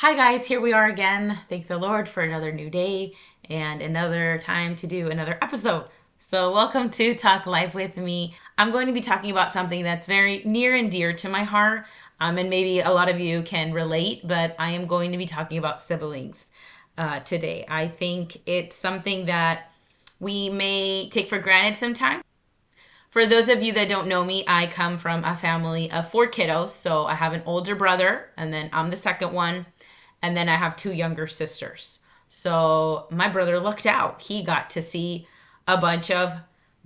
Hi guys, here we are again. Thank the Lord for another new day and another time to do another episode. So, welcome to Talk Life with me. I'm going to be talking about something that's very near and dear to my heart, and maybe a lot of you can relate, but I am going to be talking about siblings today. I think it's something that we may take for granted sometimes. For those of you that don't know me, I come from a family of four kiddos. So I have an older brother, and then I'm the second one. And then I have two younger sisters. So my brother lucked out. He got to see a bunch of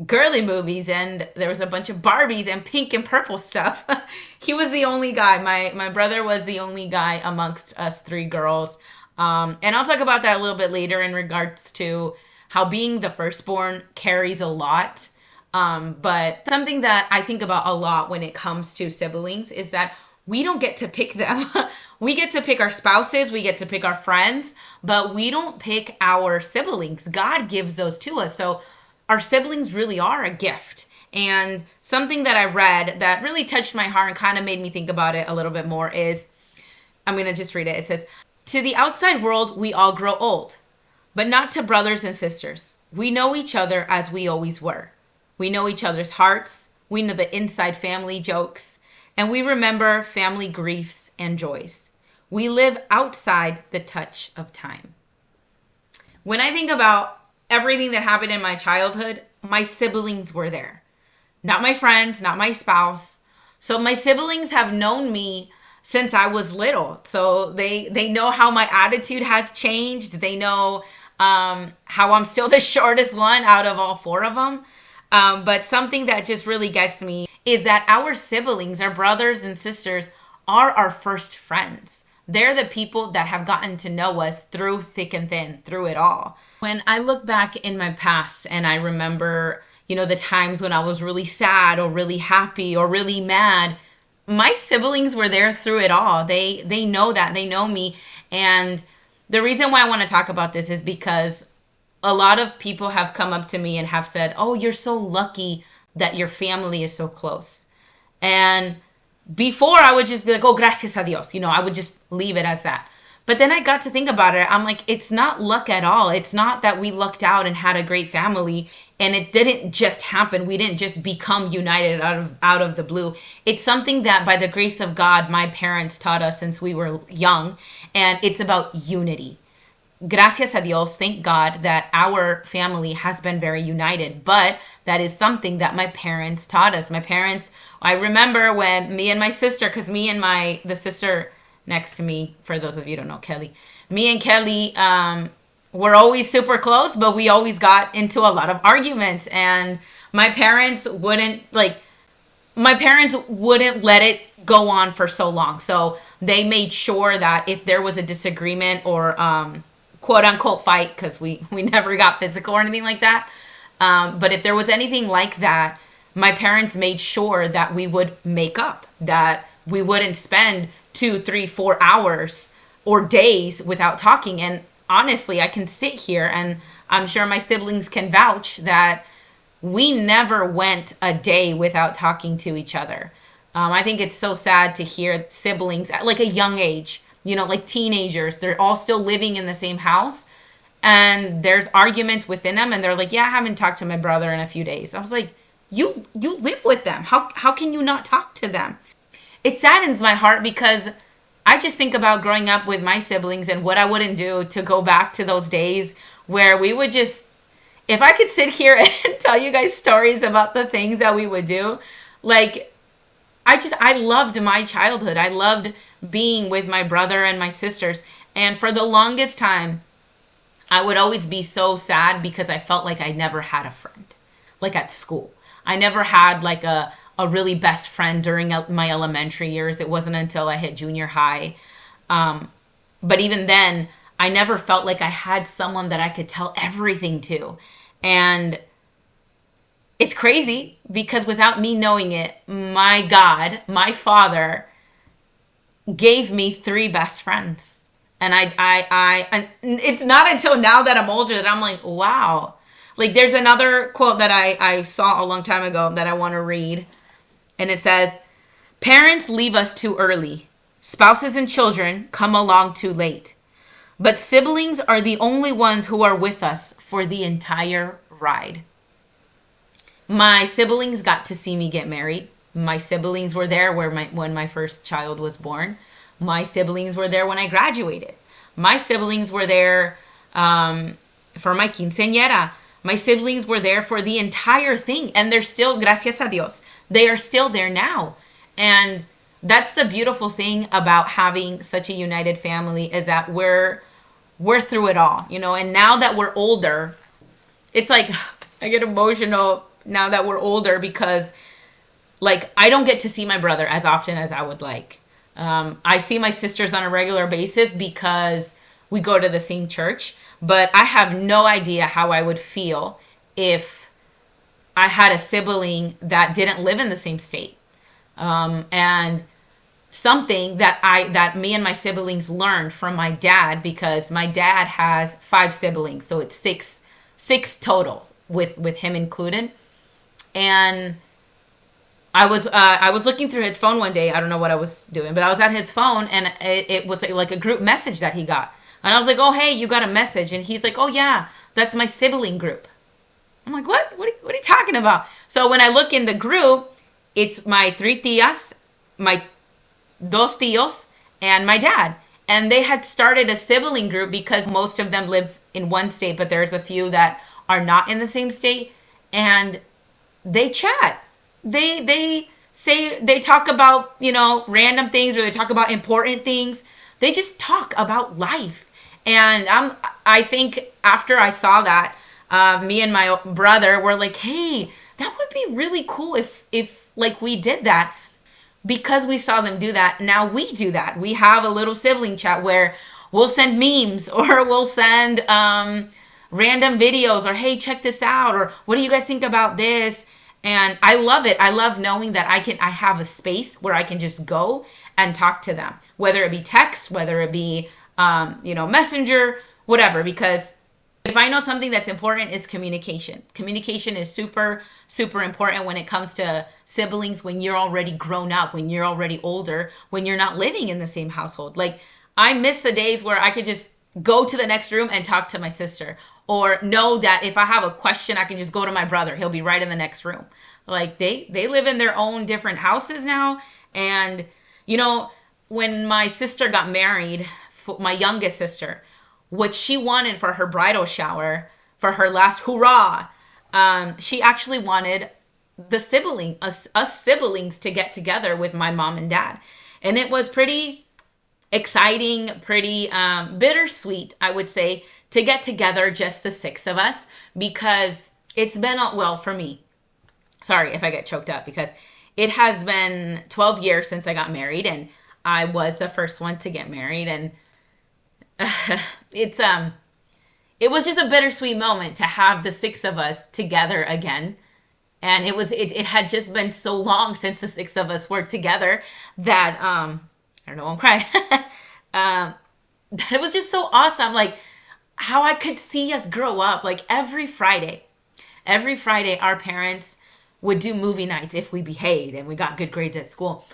girly movies, and there was a bunch of Barbies and pink and purple stuff. He was the only guy. My brother was the only guy amongst us three girls. And I'll talk about that a little bit later in regards to how being the firstborn carries a lot. But something that I think about a lot when it comes to siblings is that we don't get to pick them. We get to pick our spouses, we get to pick our friends, but we don't pick our siblings. God gives those to us. So our siblings really are a gift. And something that I read that really touched my heart and kind of made me think about it a little bit more is, I'm going to just read it. It says, "To the outside world, we all grow old, but not to brothers and sisters. We know each other as we always were. We know each other's hearts. We know the inside family jokes. And we remember family griefs and joys. We live outside the touch of time." When I think about everything that happened in my childhood, my siblings were there. Not my friends, not my spouse. So my siblings have known me since I was little. So they know how my attitude has changed. They know how I'm still the shortest one out of all four of them. But something that just really gets me is that our siblings, our brothers and sisters, are our first friends. They're the people that have gotten to know us through thick and thin, through it all. When I look back in my past and I remember, the times when I was really sad or really happy or really mad, my siblings were there through it all. They know that. They know me. And the reason why I want to talk about this is because a lot of people have come up to me and have said, "Oh, you're so lucky that your family is so close." And before I would just be like, "Oh, gracias a Dios." I would just leave it as that. But then I got to think about it. I'm like, it's not luck at all. It's not that we lucked out and had a great family and it didn't just happen. We didn't just become united out of the blue. It's something that by the grace of God, my parents taught us since we were young. And it's about unity. Gracias a Dios, thank God that our family has been very united, but that is something that my parents taught us. I remember when me and my sister, because me and the sister next to me, for those of you who don't know, Kelly, me and Kelly were always super close, but we always got into a lot of arguments, and my parents wouldn't let it go on for so long. So they made sure that if there was a disagreement or quote unquote fight, because we never got physical or anything like that. But if there was anything like that, my parents made sure that we would make up, that we wouldn't spend 2, 3, 4 hours or days without talking. And honestly, I can sit here and I'm sure my siblings can vouch that we never went a day without talking to each other. I think it's so sad to hear siblings at like a young age, like teenagers, they're all still living in the same house and there's arguments within them and they're like, "Yeah, I haven't talked to my brother in a few days." I was like, you live with them. How can you not talk to them? It saddens my heart because I just think about growing up with my siblings and what I wouldn't do to go back to those days where we would just, if I could sit here and tell you guys stories about the things that we would do, like I loved my childhood. I loved being with my brother and my sisters. And for the longest time, I would always be so sad because I felt like I never had a friend, like at school. I never had like a really best friend during my elementary years. It wasn't until I hit junior high. But even then, I never felt like I had someone that I could tell everything to. And it's crazy because without me knowing it, my God, my Father gave me 3 best friends. And and it's not until now that I'm older that I'm like, wow. Like there's another quote that I saw a long time ago that I want to read. And it says, "Parents leave us too early. Spouses and children come along too late. But siblings are the only ones who are with us for the entire ride. My siblings got to see me get married. My siblings were there when my first child was born. My siblings were there when I graduated. My siblings were there for my quinceañera. My siblings were there for the entire thing. And they're still, gracias a Dios, they are still there now. And that's the beautiful thing about having such a united family, is that we're through it all, and now that we're older, it's like I get emotional now that we're older, because like I don't get to see my brother as often as I would like. I see my sisters on a regular basis because we go to the same church, but I have no idea how I would feel if I had a sibling that didn't live in the same state. And something that me and my siblings learned from my dad, because my dad has 5 siblings, so it's six total with him included. And I was looking through his phone one day. I don't know what I was doing, but I was at his phone, and it was like a group message that he got. And I was like, "Oh, hey, you got a message?" And he's like, "Oh yeah, that's my sibling group." I'm like, "What? What are you talking about?" So when I look in the group, it's my 3 tias, my 2 tios, and my dad. And they had started a sibling group because most of them live in one state, but there's a few that are not in the same state. And they chat. They say, they talk about, random things, or they talk about important things. They just talk about life. And I think after I saw that, me and my brother were like, "Hey, that would be really cool if like we did that." Because we saw them do that, now we do that. We have a little sibling chat where we'll send memes, or we'll send random videos, or "Hey, check this out," or "What do you guys think about this?" And I love it. I love knowing that I have a space where I can just go and talk to them, whether it be text, whether it be messenger, whatever. Because if I know something that's important, is communication. Communication is super, super important when it comes to siblings, when you're already grown up, when you're already older, when you're not living in the same household. Like, I miss the days where I could just go to the next room and talk to my sister, or know that if I have a question, I can just go to my brother. He'll be right in the next room. Like, they live in their own different houses now. And, when my sister got married, my youngest sister, what she wanted for her bridal shower, for her last hurrah, she actually wanted us siblings to get together with my mom and dad. And it was pretty exciting, pretty bittersweet, I would say, to get together, just the 6 of us, because it's been, well, for me, sorry if I get choked up, because it has been 12 years since I got married, and I was the first one to get married. And it was just a bittersweet moment to have the 6 of us together again. And it had just been so long since the 6 of us were together that I don't know, I'm crying. It was just so awesome, like how I could see us grow up. Like every Friday our parents would do movie nights. If we behaved and we got good grades at school,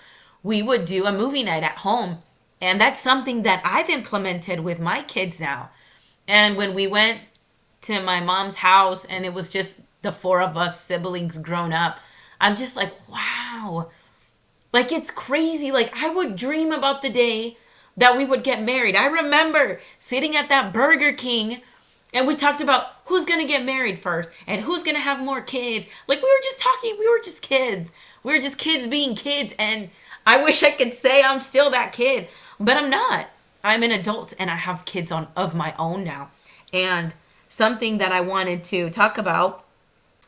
we would do a movie night at home. And that's something that I've implemented with my kids now. And when we went to my mom's house and it was just the 4 of us siblings grown up, I'm just like, wow. Like, it's crazy. Like, I would dream about the day that we would get married. I remember sitting at that Burger King and we talked about who's going to get married first and who's going to have more kids. Like, we were just talking. We were just kids. We were just kids being kids. And I wish I could say I'm still that kid, but I'm not. I'm an adult and I have kids of my own now. And something that I wanted to talk about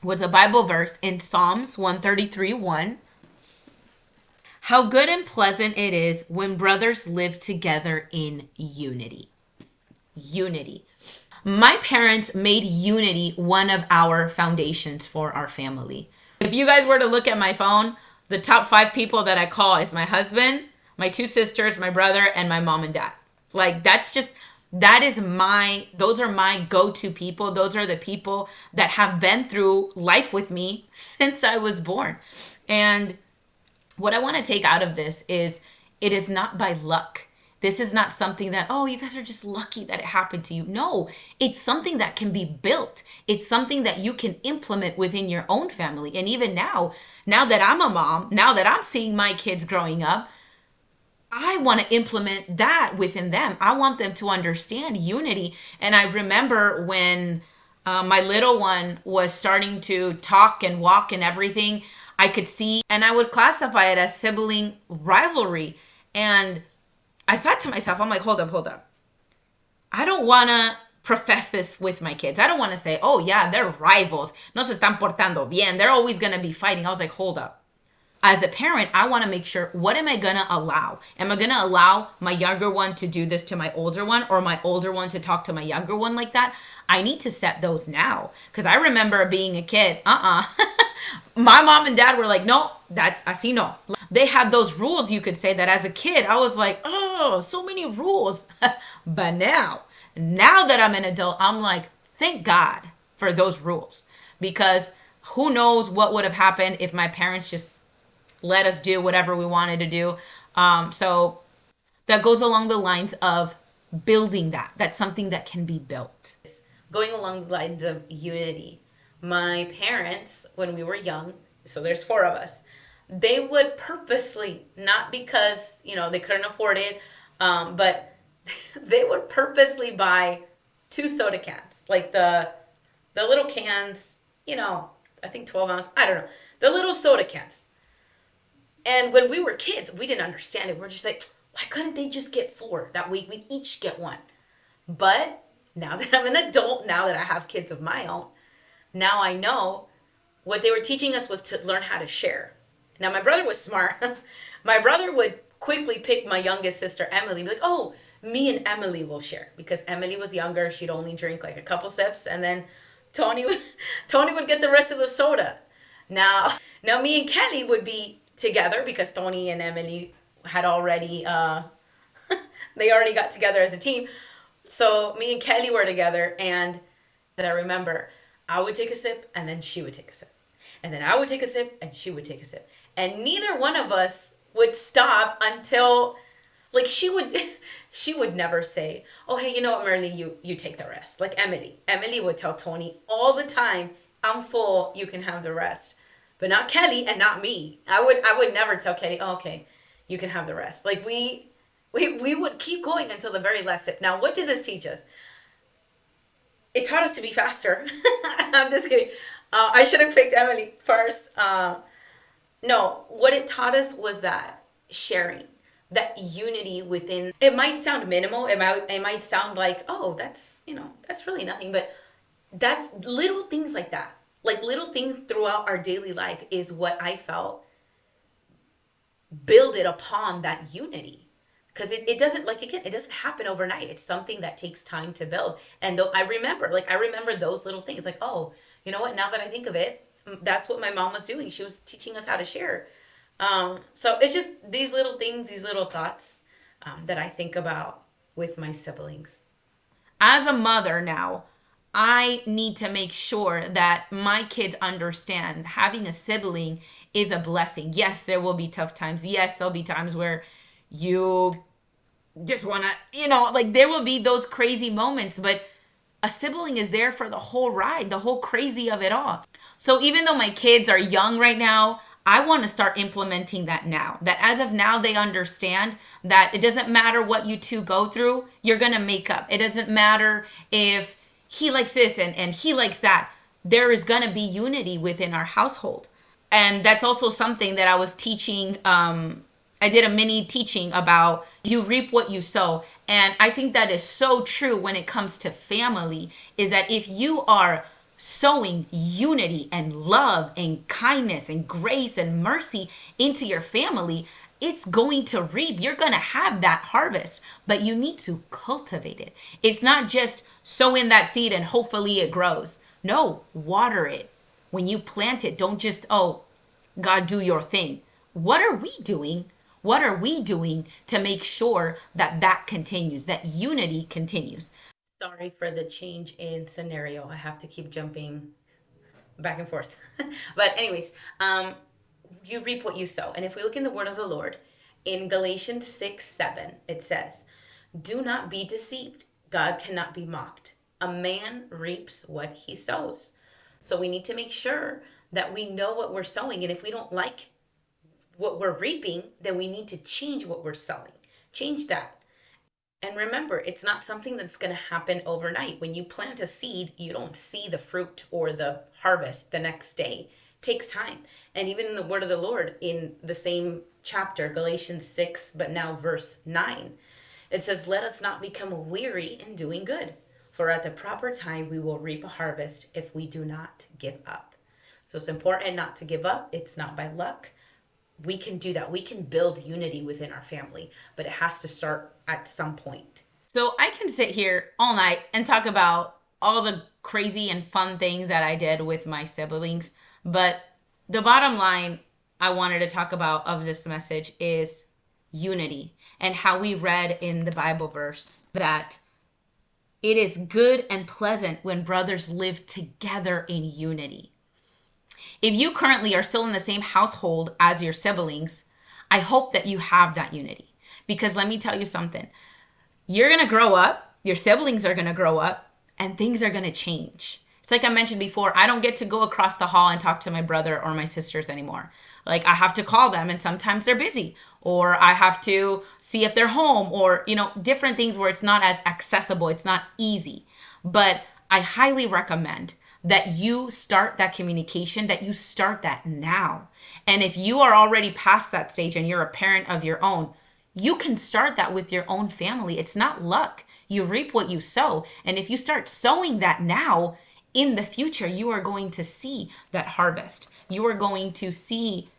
was a Bible verse in Psalms 133:1. How good and pleasant it is when brothers live together in unity. Unity. My parents made unity one of our foundations for our family. If you guys were to look at my phone, the top 5 people that I call is my husband, my 2 sisters, my brother, and my mom and dad. Like, those are my go-to people. Those are the people that have been through life with me since I was born. And what I want to take out of this is It is not by luck. This is not something that, oh, you guys are just lucky that it happened to you. No, it's something that can be built. It's something that you can implement within your own family. And even now that I'm a mom, now that I'm seeing my kids growing up, I want to implement that within them. I want them to understand unity. And I remember when my little one was starting to talk and walk and everything, I could see, and I would classify it as sibling rivalry. And I thought to myself, I'm like, hold up, hold up. I don't want to profess this with my kids. I don't want to say, oh, yeah, they're rivals. No se están portando bien. They're always going to be fighting. I was like, hold up. As a parent, I want to make sure, what am I going to allow? Am I going to allow my younger one to do this to my older one, or my older one to talk to my younger one like that? I need to set those now. Because I remember being a kid, my mom and dad were like, no, that's así no. They had those rules, you could say, that as a kid, I was like, oh, so many rules. But now that I'm an adult, I'm like, thank God for those rules. Because who knows what would have happened if my parents just let us do whatever we wanted to do. So that goes along the lines of building that. That's something that can be built. Going along the lines of unity. My parents, when we were young, so there's four of us, they would purposely, not because, they couldn't afford it, but they would purposely buy two soda cans, like the little cans, I think 12 ounce, I don't know, the little soda cans. And when we were kids, we didn't understand it. We're just like, why couldn't they just get four? That way we each get one. But now that I'm an adult, now that I have kids of my own, now I know what they were teaching us was to learn how to share. Now, my brother was smart. My brother would quickly pick my youngest sister, Emily, and be like, oh, me and Emily will share. Because Emily was younger. She'd only drink like a couple sips. And then Tony would get the rest of the soda. Now me and Kelly would be together because Tony and Emily had already, they already got together as a team. So me and Kelly were together, and that I remember I would take a sip and then she would take a sip. And then I would take a sip and she would take a sip. And neither one of us would stop until, like, she would never say, oh, hey, you know what, Merly, you take the rest. Like Emily would tell Tony all the time, I'm full, you can have the rest. But not Kelly and not me. I would never tell Kelly, oh, okay, you can have the rest. Like we would keep going until the very last sip. Now, what did this teach us? It taught us to be faster. I'm just kidding. I should have picked Emily first. No, what it taught us was that sharing, that unity within. It might sound minimal. It might sound like, oh, that's really nothing. But that's little things like that. Like little things throughout our daily life is what I felt build it upon that unity. Because it doesn't, like, again, it doesn't happen overnight. It's something that takes time to build. And though I remember those little things, like, oh, you know what, now that I think of it, that's what my mom was doing. She was teaching us how to share. So it's just these little things, these little thoughts that I think about with my siblings. As a mother now, I need to make sure that my kids understand having a sibling is a blessing. Yes, there will be tough times. Yes, there'll be times where you just want to, like, there will be those crazy moments, but a sibling is there for the whole ride, the whole crazy of it all. So even though my kids are young right now, I want to start implementing that now. That as of now, they understand that it doesn't matter what you two go through, you're going to make up. It doesn't matter if he likes this and he likes that. There is going to be unity within our household. And that's also something that I was teaching. I did a mini teaching about you reap what you sow. And I think that is so true when it comes to family, is that if you are sowing unity and love and kindness and grace and mercy into your family, it's going to reap. You're going to have that harvest, but you need to cultivate it. It's not just sow in that seed and hopefully it grows. No, water it. When you plant it, don't just, oh, God, do your thing. What are we doing? What are we doing to make sure that that continues, that unity continues? Sorry for the change in scenario. I have to keep jumping back and forth. But anyways, you reap what you sow. And if we look in the word of the Lord, In Galatians 6:7, it says, "Do not be deceived. God cannot be mocked. A man reaps what he sows." So we need to make sure that we know what we're sowing. And if we don't like what we're reaping, then we need to change what we're sowing. Change that. And remember, it's not something that's going to happen overnight. When you plant a seed, you don't see the fruit or the harvest the next day. It takes time. And even in the word of the Lord, in the same chapter, Galatians 6, but now verse 9, it says, "Let us not become weary in doing good, for at the proper time we will reap a harvest if we do not give up." So it's important not to give up. It's not by luck. We can do that. We can build unity within our family, but it has to start at some point. So I can sit here all night and talk about all the crazy and fun things that I did with my siblings, but the bottom line I wanted to talk about of this message is unity, and how we read in the Bible verse that it is good and pleasant when brothers live together in unity. If you currently are still in the same household as your siblings, I hope that you have that unity. Because let me tell you something. You're going to grow up, your siblings are going to grow up, and things are going to change. It's like I mentioned before, I don't get to go across the hall and talk to my brother or my sisters anymore. Like, I have to call them, and sometimes they're busy, or I have to see if they're home, or, different things where it's not as accessible, it's not easy. But I highly recommend that you start that communication, that you start that now. And if you are already past that stage and you're a parent of your own, you can start that with your own family. It's not luck. You reap what you sow. And if you start sowing that now, in the future, you are going to see that harvest. You are going to see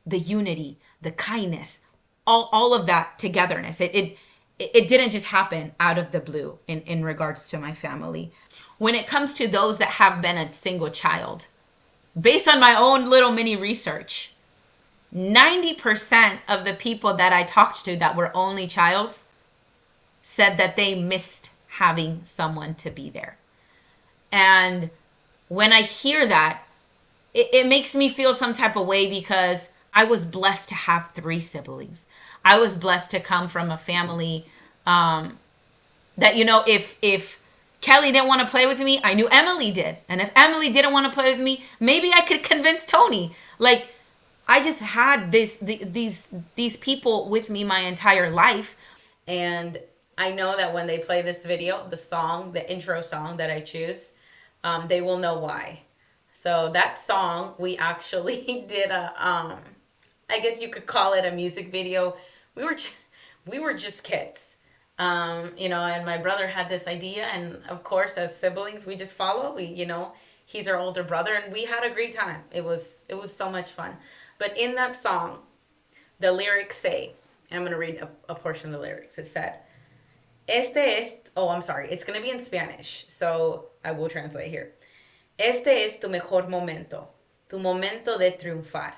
the unity, the kindness, all of that togetherness. It didn't just happen out of the blue in regards to my family. When it comes to those that have been a single child, based on my own little mini research, 90% of the people that I talked to that were only childs said that they missed having someone to be there. And when I hear that, it makes me feel some type of way, because I was blessed to have 3 siblings. I was blessed to come from a family that, if Kelly didn't want to play with me, I knew Emily did. And if Emily didn't want to play with me, maybe I could convince Tony. Like, I just had these people with me my entire life. And I know that when they play this video, the intro song that I choose, they will know why. So that song, we actually did I guess you could call it a music video. We were just kids. And my brother had this idea, and of course, as siblings, we just follow. He's our older brother, and we had a great time. It was so much fun. But in that song, the lyrics say, I'm going to read a portion of the lyrics. It said, I'm sorry, it's going to be in Spanish, so I will translate here. "Este es tu mejor momento, tu momento de triunfar.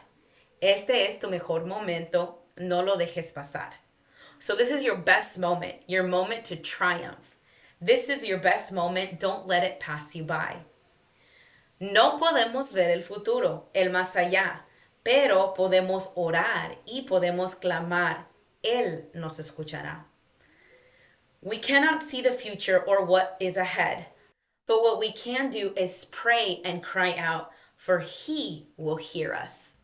Este es tu mejor momento, no lo dejes pasar." So this is your best moment, your moment to triumph. This is your best moment, don't let it pass you by. No podemos ver el futuro, el más allá, pero podemos orar y podemos clamar. Él nos escuchará. We cannot see the future or what is ahead, but what we can do is pray and cry out, for He will hear us.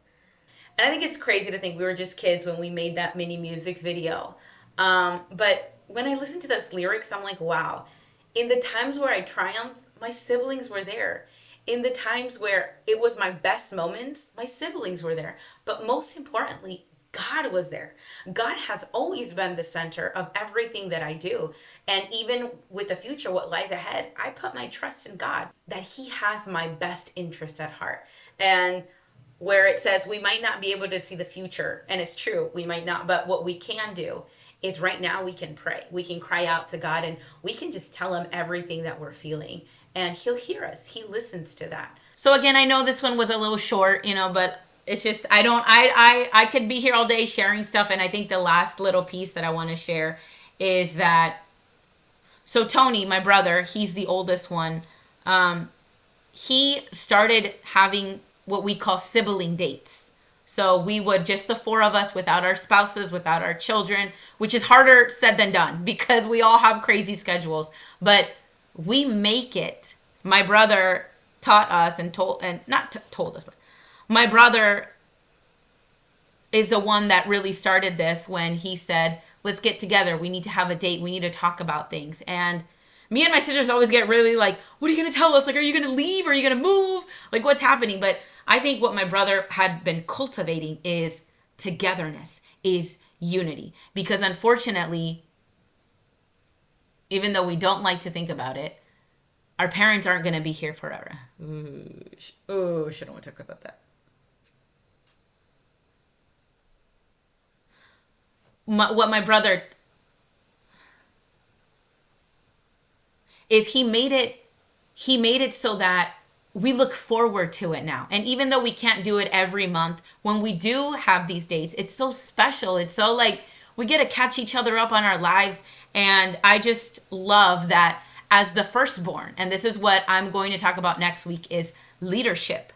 And I think it's crazy to think we were just kids when we made that mini music video. But when I listen to those lyrics, I'm like, wow. In the times where I triumphed, my siblings were there. In the times where it was my best moments, my siblings were there. But most importantly, God was there. God has always been the center of everything that I do. And even with the future, what lies ahead, I put my trust in God, that He has my best interest at heart. And where it says we might not be able to see the future, and it's true, we might not, but what we can do is right now we can pray. We can cry out to God, and we can just tell Him everything that we're feeling, and He'll hear us. He listens to that. So again, I know this one was a little short, but it's just, I could be here all day sharing stuff. And I think the last little piece that I want to share is that, so Tony, my brother, he's the oldest one. He started having what we call sibling dates. So we would, just the four of us, without our spouses, without our children, which is harder said than done because we all have crazy schedules, but we make it. My brother taught us and told us, but my brother is the one that really started this when he said, let's get together. We need to have a date. We need to talk about things. And me and my sisters always get really like, what are you going to tell us? Like, are you going to leave? Are you going to move? Like, what's happening? But I think what my brother had been cultivating is togetherness, is unity. Because unfortunately, even though we don't like to think about it, our parents aren't going to be here forever. Shouldn't want to talk about that. What my brother is, he made it so that we look forward to it now. And even though we can't do it every month, when we do have these dates, it's so special. It's so like we get to catch each other up on our lives. And I just love that as the firstborn, and this is what I'm going to talk about next week, is leadership.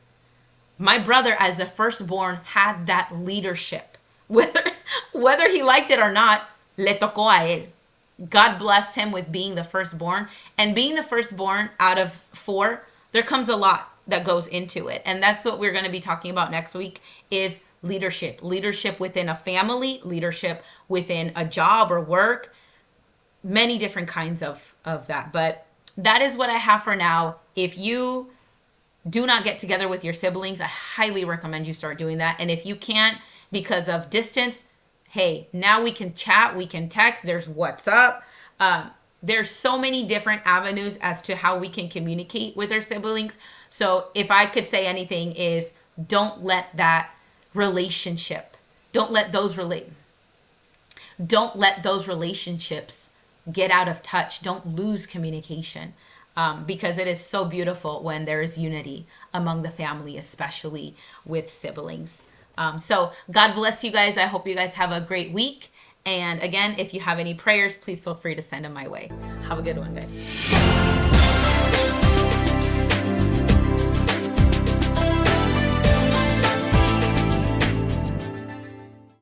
My brother, as the firstborn, had that leadership. Whether he liked it or not, le tocó a él. God blessed him with being the firstborn. And being the firstborn out of four, there comes a lot that goes into it. And that's what we're going to be talking about next week, is leadership. Leadership within a family, leadership within a job or work, many different kinds of that. But that is what I have for now. If you do not get together with your siblings, I highly recommend you start doing that. And if you can't because of distance, hey, now we can chat, we can text, there's WhatsApp. There's so many different avenues as to how we can communicate with our siblings. So if I could say anything, is don't let that relationship, don't let those relationships get out of touch. Don't lose communication, because it is so beautiful when there is unity among the family, especially with siblings. So God bless you guys. I hope you guys have a great week. And again, if you have any prayers, please feel free to send them my way. Have a good one, guys.